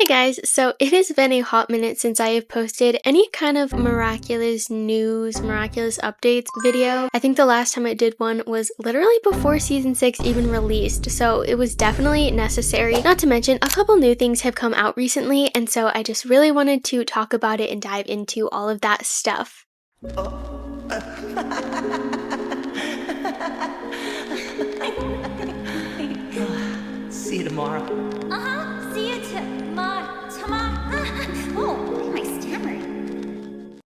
Hi guys, so it has been a hot minute since I have posted any kind of miraculous news, miraculous updates video. I think the last time I did one was literally before season 6 even released, so it was definitely necessary. Not to mention, a couple new things have come out recently, and so I just really wanted to talk about it and dive into all of that stuff. See you tomorrow. See you tomorrow. Oh, my stammering.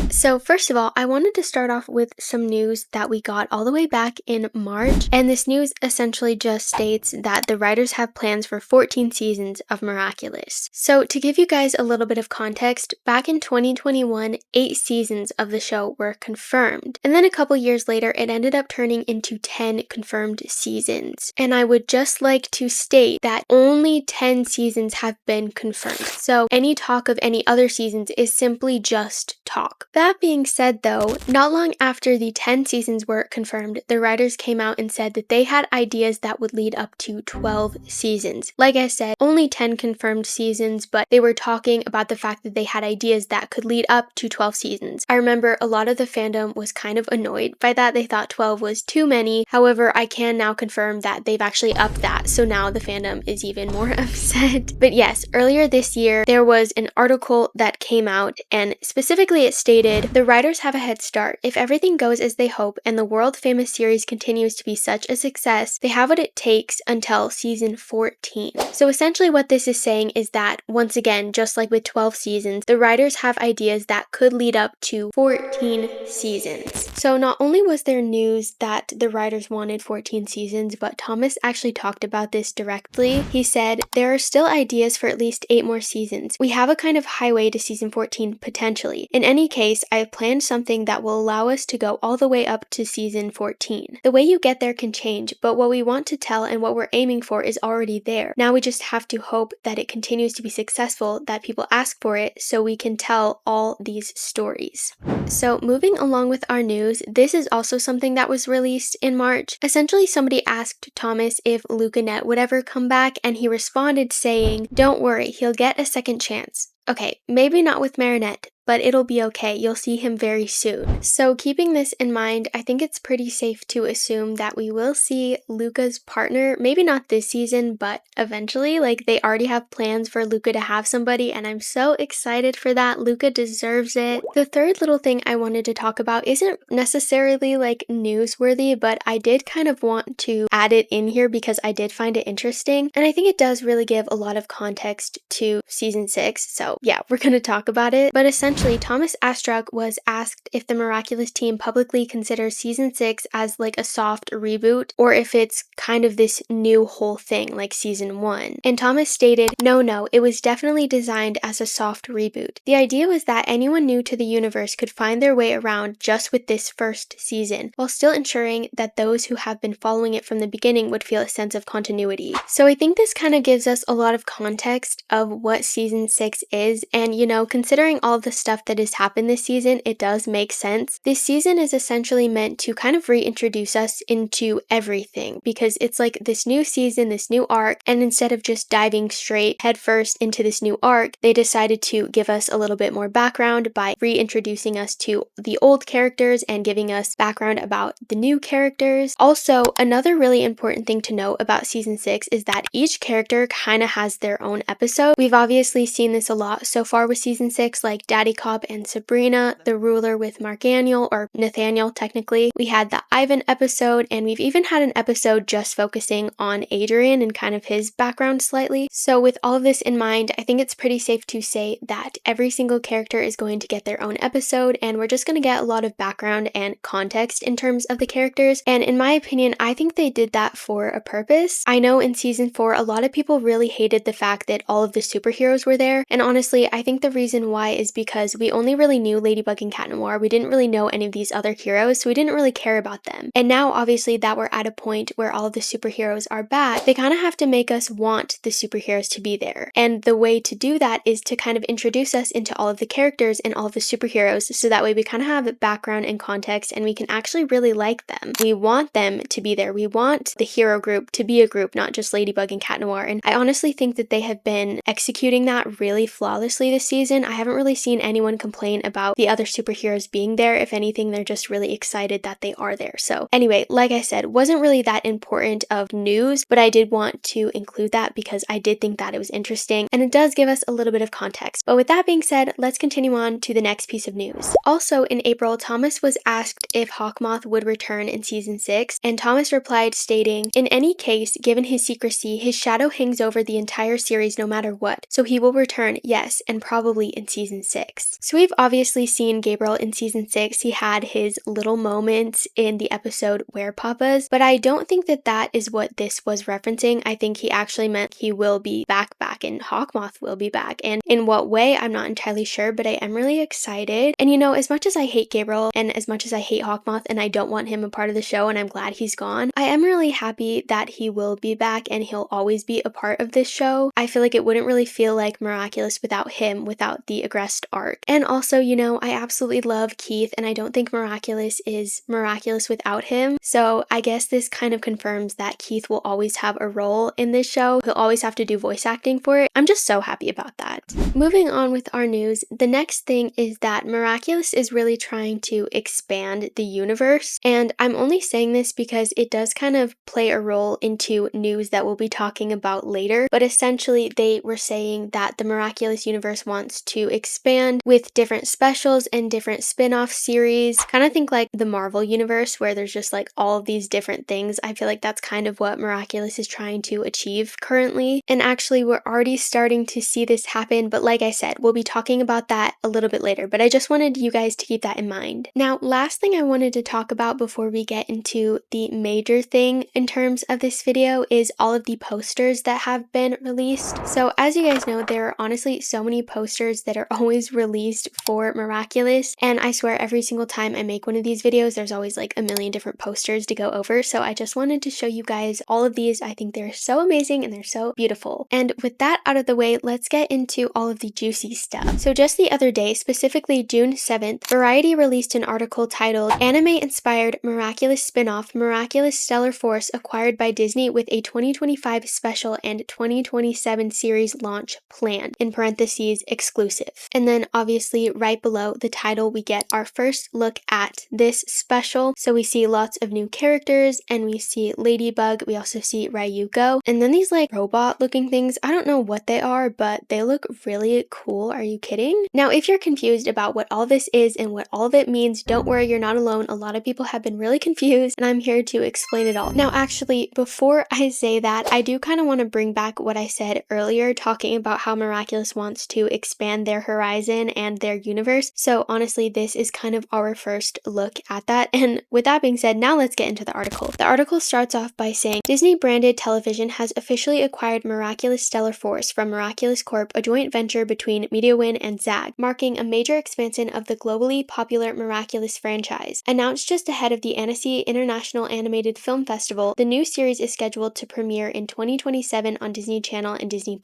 So first of all, I wanted to start off with some news that we got all the way back in March, and this news essentially just states that the writers have plans for 14 seasons of Miraculous. So to give you guys a little bit of context, back in 2021, 8 seasons of the show were confirmed, and then a couple years later it ended up turning into 10 confirmed seasons. And I would just like to state that only 10 seasons have been confirmed, so any talk of any other seasons is simply just talk. That being said though, not long after the 10 seasons were confirmed, the writers came out and said that they had ideas that would lead up to 12 seasons. Like I said, only 10 confirmed seasons, but they were talking about the fact that they had ideas that could lead up to 12 seasons. I remember a lot of the fandom was kind of annoyed by that. They thought 12 was too many. However, I can now confirm that they've actually upped that, so now the fandom is even more upset. But yes, earlier this year, there was an article that came out, and specifically it stated, "The writers have a head start. If everything goes as they hope and the world-famous series continues to be such a success, they have what it takes until season 14. So essentially what this is saying is that, once again, just like with 12 seasons, the writers have ideas that could lead up to 14 seasons. So not only was there news that the writers wanted 14 seasons, but Thomas actually talked about this directly. He said, "There are still ideas for at least 8 more seasons. We have a kind of highway to season 14 potentially. In any case, I have planned something that will allow us to go all the way up to season 14. The way you get there can change, but what we want to tell and what we're aiming for is already there. Now we just have to hope that it continues to be successful, that people ask for it, so we can tell all these stories." So moving along with our news, this is also something that was released in March. Essentially, somebody asked Thomas if Lucanette would ever come back, and he responded saying, "Don't worry, he'll get a second chance." Okay, maybe not with Marinette, but it'll be okay. You'll see him very soon. So keeping this in mind, I think it's pretty safe to assume that we will see Luca's partner, maybe not this season, but eventually. Like, they already have plans for Luca to have somebody, and I'm so excited for that. Luca deserves it. The third little thing I wanted to talk about isn't necessarily like newsworthy, but I did kind of want to add it in here because I did find it interesting, and I think it does really give a lot of context to season 6, so yeah, we're gonna talk about it. But essentially, Thomas Astruc was asked if the Miraculous team publicly considers season 6 as like a soft reboot, or if it's kind of this new whole thing like season 1. And Thomas stated, no, it was definitely designed as a soft reboot. The idea was that anyone new to the universe could find their way around just with this first season, while still ensuring that those who have been following it from the beginning would feel a sense of continuity." So I think this kind of gives us a lot of context of what season 6 is, and you know, considering all the stuff that has happened this season, it does make sense. This season is essentially meant to kind of reintroduce us into everything, because it's like this new season, this new arc, and instead of just diving straight headfirst into this new arc, they decided to give us a little bit more background by reintroducing us to the old characters and giving us background about the new characters. Also, another really important thing to note about season 6 is that each character kind of has their own episode. We've obviously seen this a lot so far with season 6, like Daddy Cop and Sabrina, the Ruler with Marganiel, or Nathaniel technically. We had the Ivan episode, and we've even had an episode just focusing on Adrian and kind of his background slightly. So with all of this in mind, I think it's pretty safe to say that every single character is going to get their own episode, and we're just going to get a lot of background and context in terms of the characters. And in my opinion, I think they did that for a purpose. I know in season 4, a lot of people really hated the fact that all of the superheroes were there, and honestly, I think the reason why is because because we only really knew Ladybug and Cat Noir. We didn't really know any of these other heroes, so we didn't really care about them. And now, obviously, that we're at a point where all of the superheroes are back, they kind of have to make us want the superheroes to be there. And the way to do that is to kind of introduce us into all of the characters and all of the superheroes, so that way we kind of have background and context and we can actually really like them. We want them to be there. We want the hero group to be a group, not just Ladybug and Cat Noir. And I honestly think that they have been executing that really flawlessly this season. I haven't really seen anyone complain about the other superheroes being there. If anything, they're just really excited that they are there. So anyway, like I said, wasn't really that important of news, but I did want to include that because I did think that it was interesting and it does give us a little bit of context. But with that being said, let's continue on to the next piece of news. Also in April, Thomas was asked if Hawkmoth would return in season 6, and Thomas replied stating, "In any case, given his secrecy, his shadow hangs over the entire series no matter what, so he will return, yes, and probably in season 6. So we've obviously seen Gabriel in season 6. He had his little moments in the episode Where Papa's, but I don't think that that is what this was referencing. I think he actually meant he will be back, and Hawkmoth will be back. And in what way, I'm not entirely sure, but I am really excited. And you know, as much as I hate Gabriel and as much as I hate Hawkmoth and I don't want him a part of the show and I'm glad he's gone, I am really happy that he will be back and he'll always be a part of this show. I feel like it wouldn't really feel like Miraculous without him, without the Agrest arc. And also, you know, I absolutely love Keith and I don't think Miraculous is Miraculous without him. So I guess this kind of confirms that Keith will always have a role in this show. He'll always have to do voice acting for it. I'm just so happy about that. Moving on with our news, the next thing is that Miraculous is really trying to expand the universe. And I'm only saying this because it does kind of play a role into news that we'll be talking about later. But essentially, they were saying that the Miraculous universe wants to expand with different specials and different spin-off series. Kind of think like the Marvel universe where there's just like all of these different things. I feel like that's kind of what Miraculous is trying to achieve currently. And actually, we're already starting to see this happen. But like I said, we'll be talking about that a little bit later. But I just wanted you guys to keep that in mind. Now, last thing I wanted to talk about before we get into the major thing in terms of this video is all of the posters that have been released. So as you guys know, there are honestly so many posters that are always released for Miraculous, and I swear every single time I make one of these videos there's always like a million different posters to go over. So I just wanted to show you guys all of these. I think they're so amazing and they're so beautiful. And with that out of the way, let's get into all of the juicy stuff. So just the other day, specifically June 7th, Variety released an article titled "Anime-Inspired Miraculous Spin-Off Miraculous Stellar Force Acquired by Disney with a 2025 Special and 2027 Series Launch Planned," in parentheses, exclusive. And then obviously right below the title we get our first look at this special. So we see lots of new characters and we see Ladybug, we also see Ryuko, and then these like robot looking things. I don't know what they are, but they look really cool. Are you kidding? Now, if you're confused about what all this is and what all of it means, don't worry, you're not alone. A lot of people have been really confused and I'm here to explain it all. Now, actually, before I say that, I do kind of want to bring back what I said earlier, talking about how Miraculous wants to expand their horizon and their universe. So honestly, this is kind of our first look at that. And with that being said, now let's get into the article. The article starts off by saying, Disney branded television has officially acquired Miraculous Stellar Force from Miraculous Corp, a joint venture between MediaWin and ZAG, marking a major expansion of the globally popular Miraculous franchise. Announced just ahead of the Annecy International Animated Film Festival, the new series is scheduled to premiere in 2027 on Disney Channel and Disney+.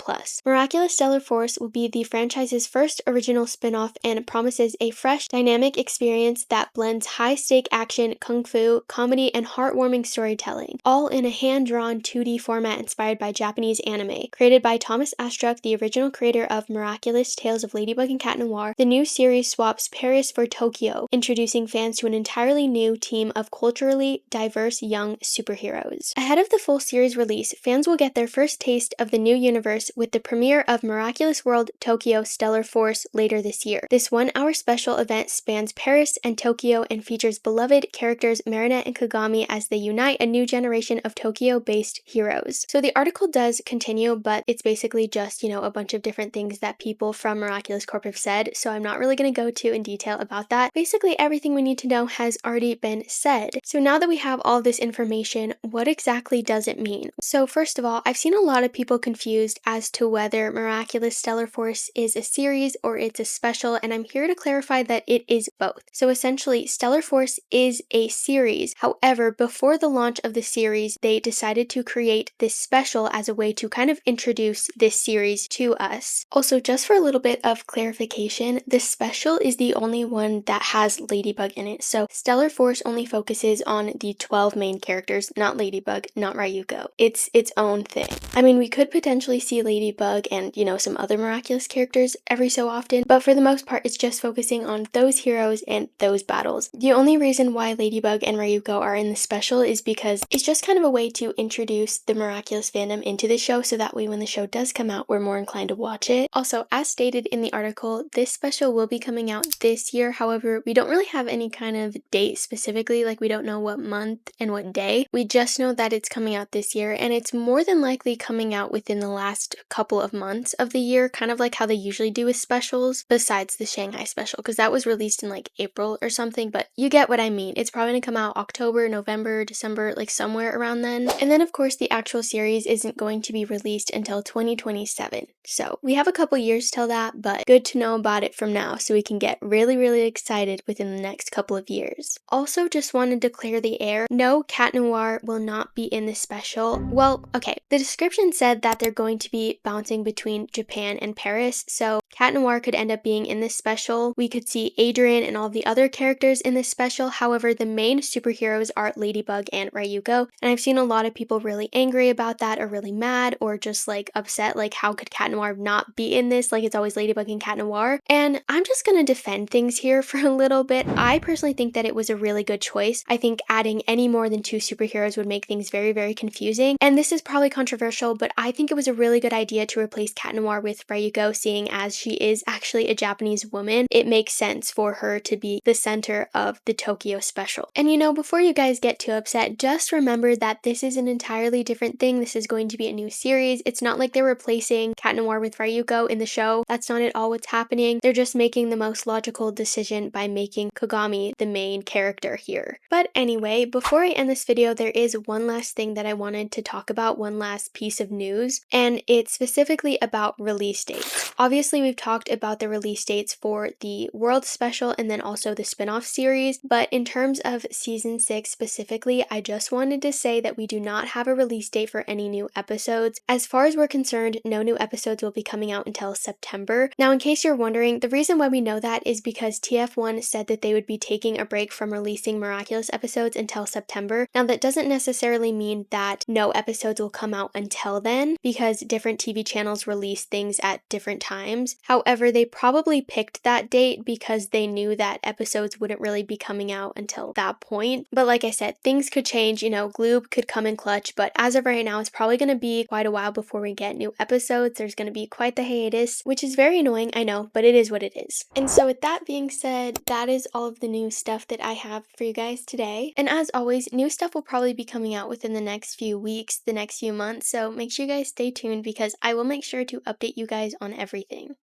Miraculous Stellar Force will be the franchise's first original spin-off and promises a fresh, dynamic experience that blends high-stake action, kung fu, comedy, and heartwarming storytelling, all in a hand-drawn 2D format inspired by Japanese anime. Created by Thomas Astruc, the original creator of Miraculous, Tales of Ladybug and Cat Noir, the new series swaps Paris for Tokyo, introducing fans to an entirely new team of culturally diverse young superheroes. Ahead of the full series release, fans will get their first taste of the new universe with the premiere of Miraculous World Tokyo Stellar Force later this year. This 1-hour special event spans Paris and Tokyo and features beloved characters Marinette and Kagami as they unite a new generation of Tokyo-based heroes. So the article does continue, but it's basically just, you know, a bunch of different things that people from Miraculous Corp have said, so I'm not really going to go too in detail about that. Basically, everything we need to know has already been said. So now that we have all this information, what exactly does it mean? So first of all, I've seen a lot of people confused as to whether Miraculous Stellar Force is a series or it's a special, and I'm here to clarify that it is both. So essentially, Stellar Force is a series. However, before the launch of the series, they decided to create this special as a way to kind of introduce this series to us. Also, just for a little bit of clarification, the special is the only one that has Ladybug in it. So Stellar Force only focuses on the 12 main characters, not Ladybug, not Ryuko. It's its own thing. I mean, we could potentially see Ladybug and, some other Miraculous characters every so often, but for the most part, it's just focusing on those heroes and those battles. The only reason why Ladybug and Ryuko are in the special is because it's just kind of a way to introduce the Miraculous fandom into the show, so that way when the show does come out, we're more inclined to watch it. Also, as stated in the article, this special will be coming out this year. However, we don't really have any kind of date specifically, like we don't know what month and what day. We just know that it's coming out this year, and it's more than likely coming out within the last couple of months of the year, kind of like how they usually do with specials, besides the Shanghai special, because that was released in like April or something, but you get what I mean. It's probably gonna come out October, November, December, like somewhere around then. And then of course the actual series isn't going to be released until 2027. So we have a couple years till that, but good to know about it from now so we can get really excited within the next couple of years. Also, just wanted to clear the air. No, Cat Noir will not be in this special. Well, okay, the description said that they're going to be bouncing between Japan and Paris, so Cat Noir could end up being in this special. We could see Adrian and all the other characters in this special. However, the main superheroes are Ladybug and Ryuko, and I've seen a lot of people really angry about that, or really mad, or just like upset, like how could Cat Noir not be in this? Like it's always Ladybug and Cat Noir. And I'm just gonna defend things here for a little bit. I personally think that it was a really good choice. I think adding any more than 2 superheroes would make things very confusing. And this is probably controversial, but I think it was a really good idea to replace Cat Noir with Ryuko, seeing as she is actually a Japanese woman. It makes sense for her to be the center of the Tokyo special. And before you guys get too upset, just remember that this is an entirely different thing. This is going to be a new series. It's not like they're replacing Cat Noir with Ryuko in the show. That's not at all what's happening. They're just making the most logical decision by making Kogami the main character here. But anyway, before I end this video, there is one last thing that I wanted to talk about, one last piece of news, and it's specifically about release dates. Obviously, we've talked about the release dates for the World Special and then also the spin-off series, but in terms of season 6 specifically, I just wanted to say that we do not have a release date for any new episodes. As far as we're concerned, no new episodes will be coming out until September. Now, in case you're wondering, the reason why we know that is because TF1 said that they would be taking a break from releasing Miraculous episodes until September. Now, that doesn't necessarily mean that no episodes will come out until then, because different TV channels release things at different times. However, they probably picked that date because they knew that episodes wouldn't really be coming out until that point. But like I said, things could change, Gloob could come in clutch, but as of right now, it's probably going to be quite a while before we get new episodes. There's going to be quite the hiatus, which is very annoying, I know, but it is what it is. And so with that being said, that is all of the new stuff that I have for you guys today. And as always, new stuff will probably be coming out within the next few weeks, the next few months, so make sure you guys stay tuned because I will make sure to update you guys on everything.